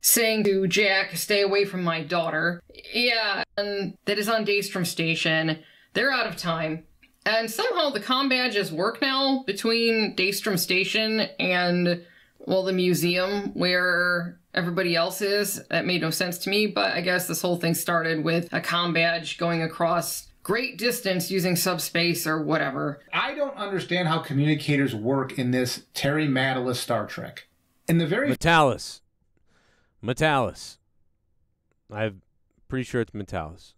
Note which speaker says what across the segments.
Speaker 1: saying to Jack, stay away from my daughter. Yeah, and that is on Daystrom Station. They're out of time. And somehow the comm badges work now between Daystrom Station and, well, the museum where everybody else is. That made no sense to me, but I guess this whole thing started with a comm badge going across great distance using subspace or whatever.
Speaker 2: I don't understand how communicators work in this Terry Matalas Star Trek. In the very
Speaker 3: Matalas. I'm pretty sure it's Matalas.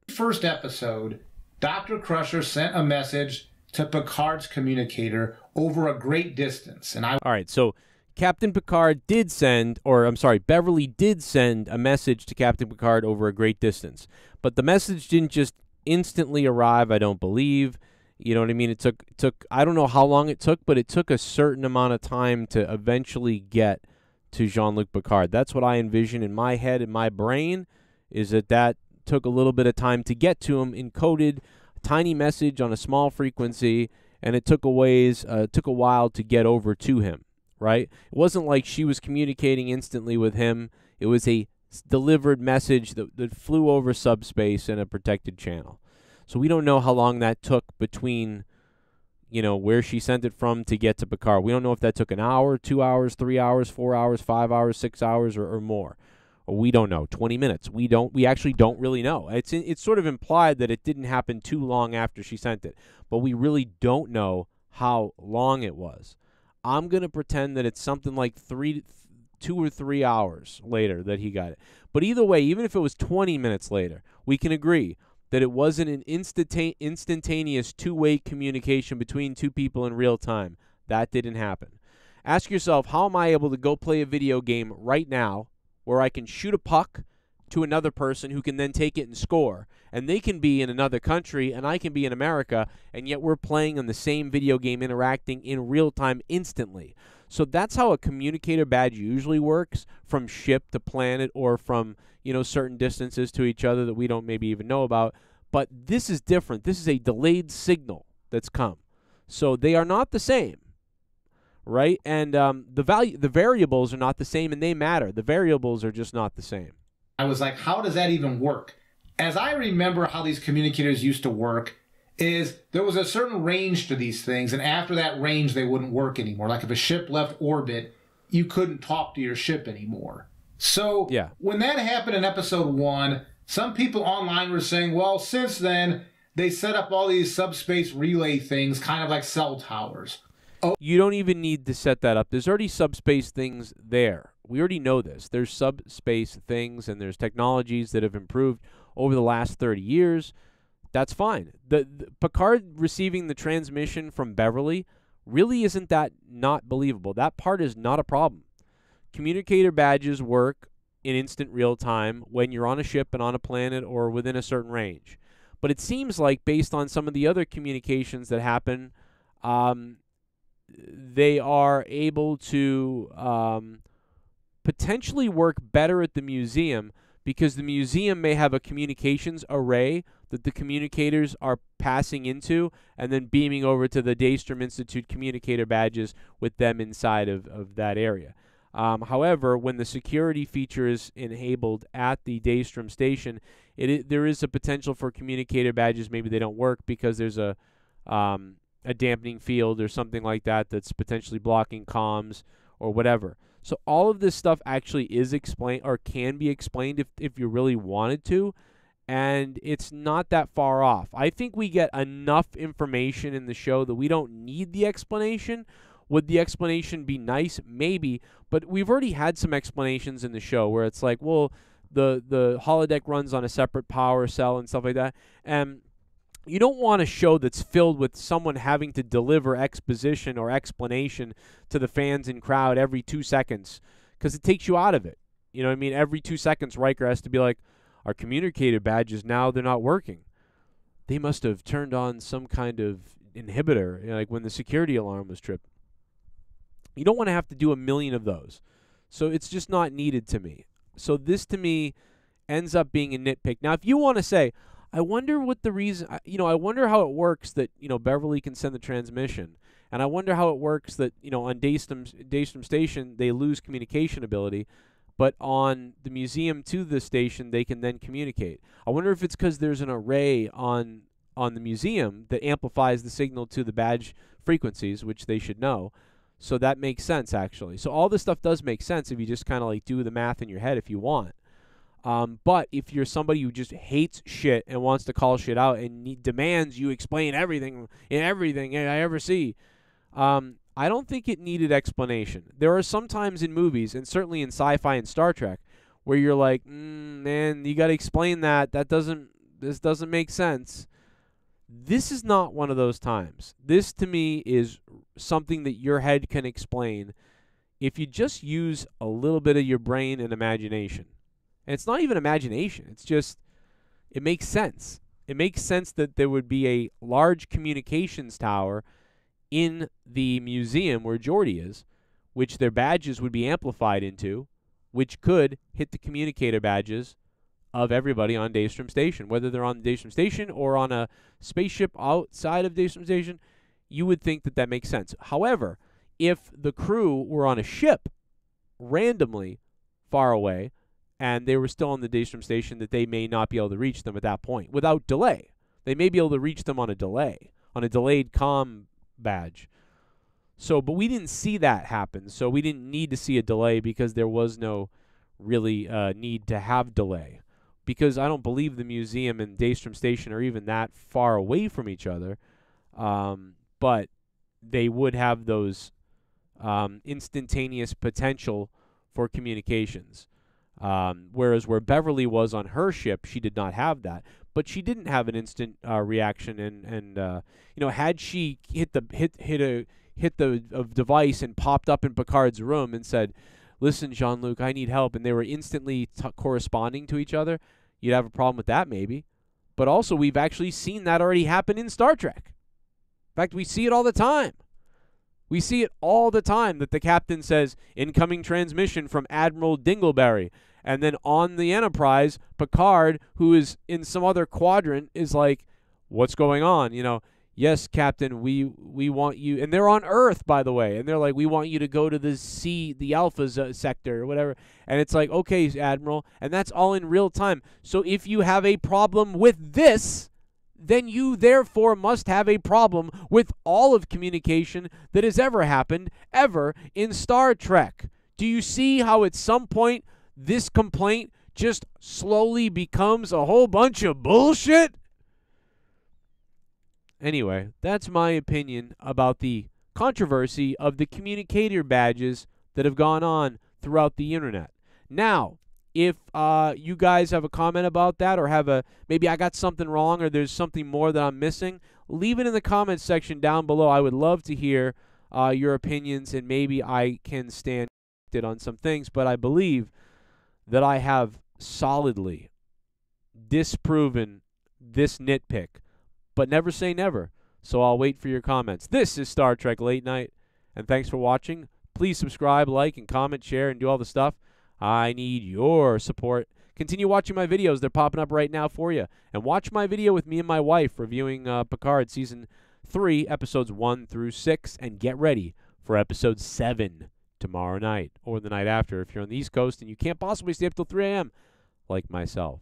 Speaker 2: first episode, Dr. Crusher sent a message to Picard's communicator over a great distance. And
Speaker 3: all right, so Captain Picard did send, or I'm sorry, Beverly did send a message to Captain Picard over a great distance. But the message didn't just instantly arrive, I don't believe. You know what I mean? It took I don't know how long it took, but it took a certain amount of time to eventually get to Jean-Luc Picard. That's what I envision in my head, in my brain, is that took a little bit of time to get to him, encoded a tiny message on a small frequency, and it took a while to get over to him, right? It wasn't like she was communicating instantly with him. It was a delivered message that flew over subspace in a protected channel. So we don't know how long that took between, you know, where she sent it from to get to Picard. We don't know if that took an hour, 2 hours, 3 hours, 4 hours, 5 hours, 6 hours, or more. Or we don't know. 20 minutes. We actually don't really know. It's sort of implied that it didn't happen too long after she sent it, but we really don't know how long it was. I'm going to pretend that it's something like 2 or 3 hours later that he got it. But either way, even if it was 20 minutes later, we can agree that it wasn't an instantaneous two-way communication between two people in real time. That didn't happen. Ask yourself, how am I able to go play a video game right now where I can shoot a puck to another person who can then take it and score, and they can be in another country and I can be in America, and yet we're playing on the same video game, interacting in real time instantly? So that's how a communicator badge usually works, from ship to planet, or from, you know, certain distances to each other that we don't maybe even know about. But this is different. This is a delayed signal that's come. So they are not the same, right? And the variables are not the same, and they matter. The variables are just not the same.
Speaker 2: I was like, how does that even work? As I remember how these communicators used to work, is there was a certain range to these things, and after that range, they wouldn't work anymore. Like if a ship left orbit, you couldn't talk to your ship anymore. So
Speaker 3: yeah,
Speaker 2: when that happened in episode 1, some people online were saying, well, since then, they set up all these subspace relay things, kind of like cell towers. Oh,
Speaker 3: you don't even need to set that up. There's already subspace things there. We already know this. There's subspace things, and there's technologies that have improved over the last 30 years. That's fine. The Picard receiving the transmission from Beverly really isn't that not believable. That part is not a problem. Communicator badges work in instant real time when you're on a ship and on a planet or within a certain range. But it seems like, based on some of the other communications that happen, they are able to potentially work better at the museum, because the museum may have a communications array that the communicators are passing into and then beaming over to the Daystrom Institute communicator badges with them inside of that area. However, when the security feature is enabled at the Daystrom station, there is a potential for communicator badges. Maybe they don't work because there's a dampening field or something like that that's potentially blocking comms or whatever. So all of this stuff actually is explained, or can be explained if you really wanted to, and it's not that far off. I think we get enough information in the show that we don't need the explanation. Would the explanation be nice? Maybe, but we've already had some explanations in the show where it's like, well, the holodeck runs on a separate power cell and stuff like that, and you don't want a show that's filled with someone having to deliver exposition or explanation to the fans and crowd every 2 seconds, because it takes you out of it. You know what I mean? Every 2 seconds, Riker has to be like, our communicator badges, now they're not working. They must have turned on some kind of inhibitor, you know, like when the security alarm was tripped. You don't want to have to do a million of those. So it's just not needed to me. So this, to me, ends up being a nitpick. Now, if you want to say, I wonder what the reason, I wonder how it works that, Beverly can send the transmission. And I wonder how it works that, on Daystrom Station, they lose communication ability. but on the museum to the station, they can then communicate. I wonder if it's because there's an array on the museum that amplifies the signal to the badge frequencies, which they should know. So that makes sense, actually. So all this stuff does make sense if you just kind of like do the math in your head if you want. But if you're somebody who just hates shit and wants to call shit out and demands you explain everything in everything I ever see, I don't think it needed explanation. There are some times in movies, and certainly in sci-fi and Star Trek, where you're like, man, you got to explain that. This doesn't make sense. This is not one of those times. This, to me, is something that your head can explain if you just use a little bit of your brain and imagination. And it's not even imagination. It's just, it makes sense. It makes sense that there would be a large communications tower in the museum where Geordi is, which their badges would be amplified into, which could hit the communicator badges of everybody on Daystrom Station. Whether they're on Daystrom Station or on a spaceship outside of Daystrom Station, you would think that that makes sense. However, if the crew were on a ship randomly far away and they were still on the Daystrom Station, that they may not be able to reach them at that point without delay. They may be able to reach them on a delay, on a delayed comm badge. So, but we didn't see that happen, so we didn't need to see a delay because there was no really need to have delay. Because I don't believe the museum and Daystrom Station are even that far away from each other, but they would have those instantaneous potential for communications. Whereas where Beverly was on her ship, she did not have that. But she didn't have an instant reaction, and you know, had she hit the device and popped up in Picard's room and said, "Listen, Jean-Luc, I need help," and they were instantly corresponding to each other, you'd have a problem with that maybe. But also, we've actually seen that already happen in Star Trek. In fact, we see it all the time. We see it all the time that the captain says, "Incoming transmission from Admiral Dingleberry." And then on the Enterprise, Picard, who is in some other quadrant, is like, "What's going on?" You know, "Yes, Captain, we want you." And they're on Earth, by the way. And they're like, "We want you to go to the Alpha sector," or whatever. And it's like, "Okay, Admiral." And that's all in real time. So if you have a problem with this, then you therefore must have a problem with all of communication that has ever happened, ever, in Star Trek. Do you see how at some point this complaint just slowly becomes a whole bunch of bullshit? Anyway, that's my opinion about the controversy of the communicator badges that have gone on throughout the internet. Now, if you guys have a comment about that, or maybe I got something wrong, or there's something more that I'm missing, leave it in the comments section down below. I would love to hear your opinions, and maybe I can stand it on some things. But I believe that I have solidly disproven this nitpick. But never say never, so I'll wait for your comments. This is Star Trek Late Night, and thanks for watching. Please subscribe, like, and comment, share, and do all the stuff. I need your support. Continue watching my videos. They're popping up right now for you. And watch my video with me and my wife reviewing Picard Season 3, Episodes 1 through 6, and get ready for Episode 7 tomorrow night, or the night after if you're on the East Coast and you can't possibly stay up till 3 a.m. like myself.